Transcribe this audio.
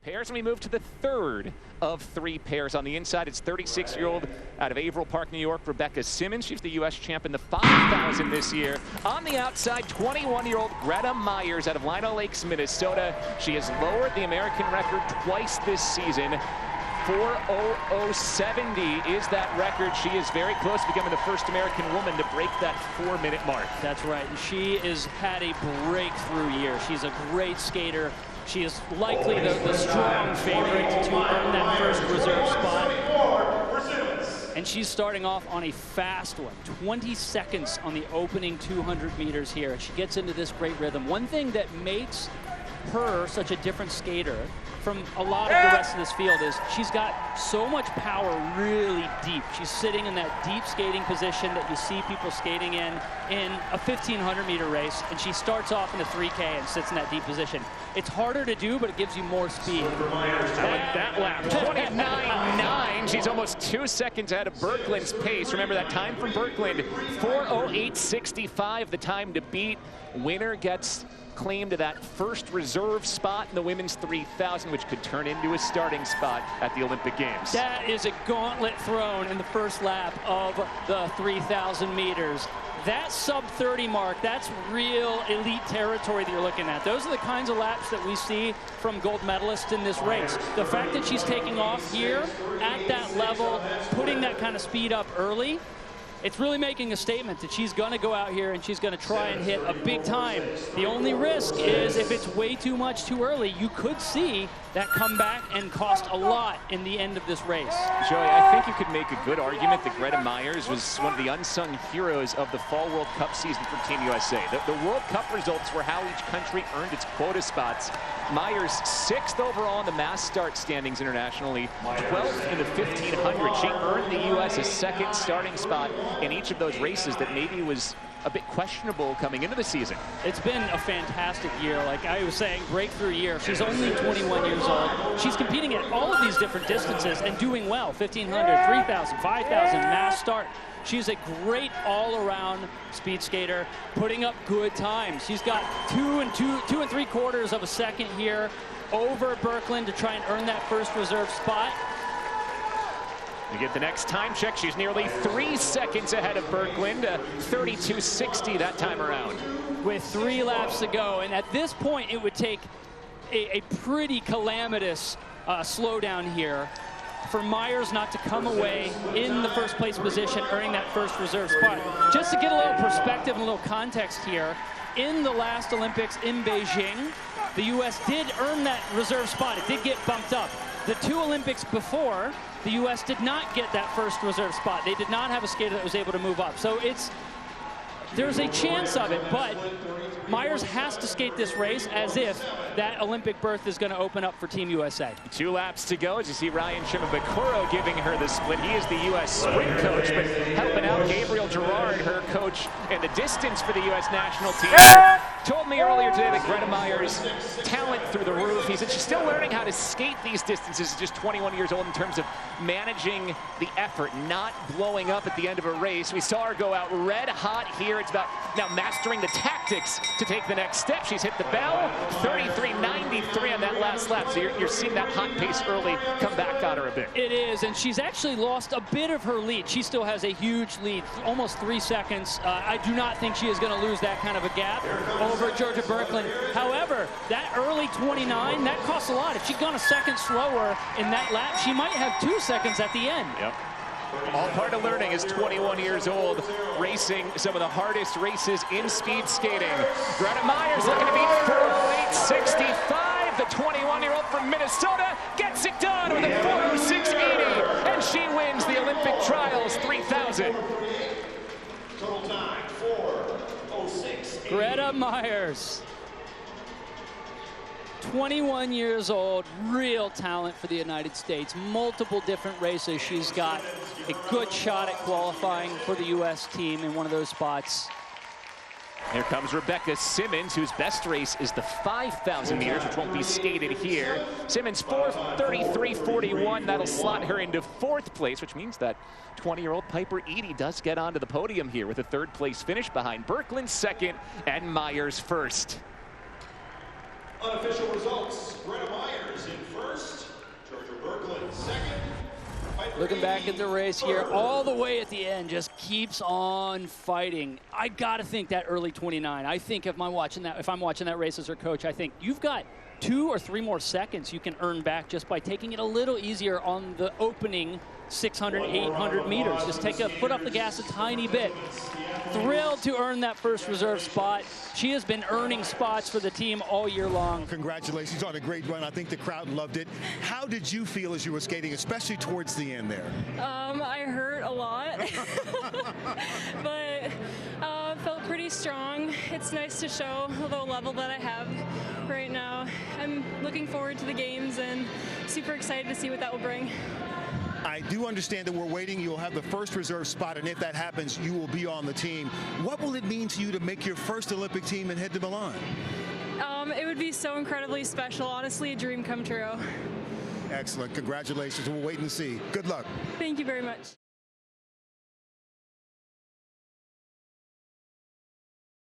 Pairs, and we move to the third of three pairs. On the inside, it's 36-year-old out of Averill Park, New York, Rebecca Simmons. She's the U.S. champ in the 5,000 this year. On the outside, 21-year-old Greta Myers out of Lino Lakes, Minnesota. She has lowered the American record twice this season. 4:00.70 is that record. She is very close to becoming the first American woman to break that 4-minute mark. That's right. She has had a breakthrough year. She's a great skater. She is likely the strong favorite to earn that first reserve spot. And she's starting off on a fast one. 20 seconds on the opening 200 meters here. And she gets into this great rhythm. One thing that makes her such a different skater from a lot of the rest of this field is she's got so much power really deep. She's sitting in that deep skating position that you see people skating in a 1,500 meter race, and she starts off in the 3K and sits in that deep position. It's harder to do, but it gives you more speed. That lap, 29.9. She's almost 2 seconds ahead of Birkeland's pace. Remember that time from Birkeland, 4:08.65, the time to beat. Winner gets claim to that first reserve spot in the women's 3,000, which could turn into a starting spot at the Olympic Games. That is a gauntlet thrown in the first lap of the 3,000 meters. That sub-30 mark, that's real elite territory that you're looking at. Those are the kinds of laps that we see from gold medalists in this race. The fact that she's taking off here at that level, putting that kind of speed up early, it's really making a statement that she's going to go out here and she's going to try and hit a big time. The only risk is if it's way too much too early, you could see that come back and cost a lot in the end of this race. Joey, I think you could make a good argument that Greta Myers was one of the unsung heroes of the Fall World Cup season for Team USA. The World Cup results were how each country earned its quota spots. Myers 6th overall in the mass start standings internationally, 12th in the 1,500. She earned the U.S. a second starting spot in each of those races that maybe was a bit questionable coming into the season. It's been a fantastic year. Like I was saying, breakthrough year. She's only 21 years old. She's competing at all of these different distances and doing well. 1,500, 3,000, 5,000, mass start. She's a great all-around speed skater, putting up good times. She's got 2 3/4 of a second here over Birkeland to try and earn that first reserve spot. You get the next time check. She's nearly 3 seconds ahead of Birkeland, 32.60 that time around. With 3 laps to go, and at this point, it would take a pretty calamitous slowdown here for Myers not to come away in the first place position, earning that first reserve spot. Just to get a little perspective and a little context here, in the last Olympics in Beijing, the U.S. did earn that reserve spot. It did get bumped up. The 2 Olympics before, the U.S. did not get that first reserve spot. They did not have a skater that was able to move up. So there's a chance of it, but Myers has to skate this race as if that Olympic berth is going to open up for Team USA. 2 laps to go as you see Ryan Shimabukuro giving her the split. He is the U.S. sprint coach, but helping out Gabriel Gerard, her coach, and the distance for the U.S. national team. Told me earlier today that Greta Myers' talent through the roof. He said she's still learning how to skate these distances, just 21 years old, in terms of managing the effort, not blowing up at the end of a race. We saw her go out red hot here. It's about now mastering the tactics to take the next step. She's hit the bell, 33.93 on that last lap. So you're seeing that hot pace early come back on her a bit. It is, and she's actually lost a bit of her lead. She still has a huge lead, almost 3 seconds. I do not think she is going to lose that kind of a gap over Georgia Birkeland. However, that early 29, that costs a lot. If she'd gone a second slower in that lap, she might have 2 seconds at the end. Yep. All part of learning is 21 years old, racing some of the hardest races in speed skating. Greta Myers looking to beat 4:08.65. The 21-year-old from Minnesota gets it done with a 4:06.80, and she wins the Olympic Trials 3,000. Total time, 4:06.80. Greta Myers, 21 years old, real talent for the United States. Multiple different races. She's got a good shot at qualifying for the U.S. team in one of those spots. Here comes Rebecca Simmons, whose best race is the 5,000 meters, which won't be skated here. Simmons 4:33.41. That'll slot her into 4th place, which means that 20-year-old Piper Eady does get onto the podium here with a 3rd place finish behind Birkeland 2nd and Myers 1st. Unofficial results, Greta Myers in first. Looking back at the race here, all the way at the end, just keeps on fighting. I gotta think that early 29. I think if I'm watching that race as her coach, I think you've got 2 or 3 more seconds you can earn back just by taking it a little easier on the opening 600, 800 meters. Just take a foot off the gas a tiny bit. Thrilled to earn that first reserve spot. She has been earning spots for the team all year long. Congratulations on a great run. I think the crowd loved it. How did you feel as you were skating, especially towards the end there? I hurt a lot, but felt pretty strong. It's nice to show the level that I have right now. I'm looking forward to the games and super excited to see what that will bring. I do understand that we're waiting. You'll have the first reserve spot, and if that happens, you will be on the team. What will it mean to you to make your first Olympic team and head to Milan? It would be so incredibly special. Honestly, a dream come true. Excellent. Congratulations. We'll wait and see. Good luck. Thank you very much.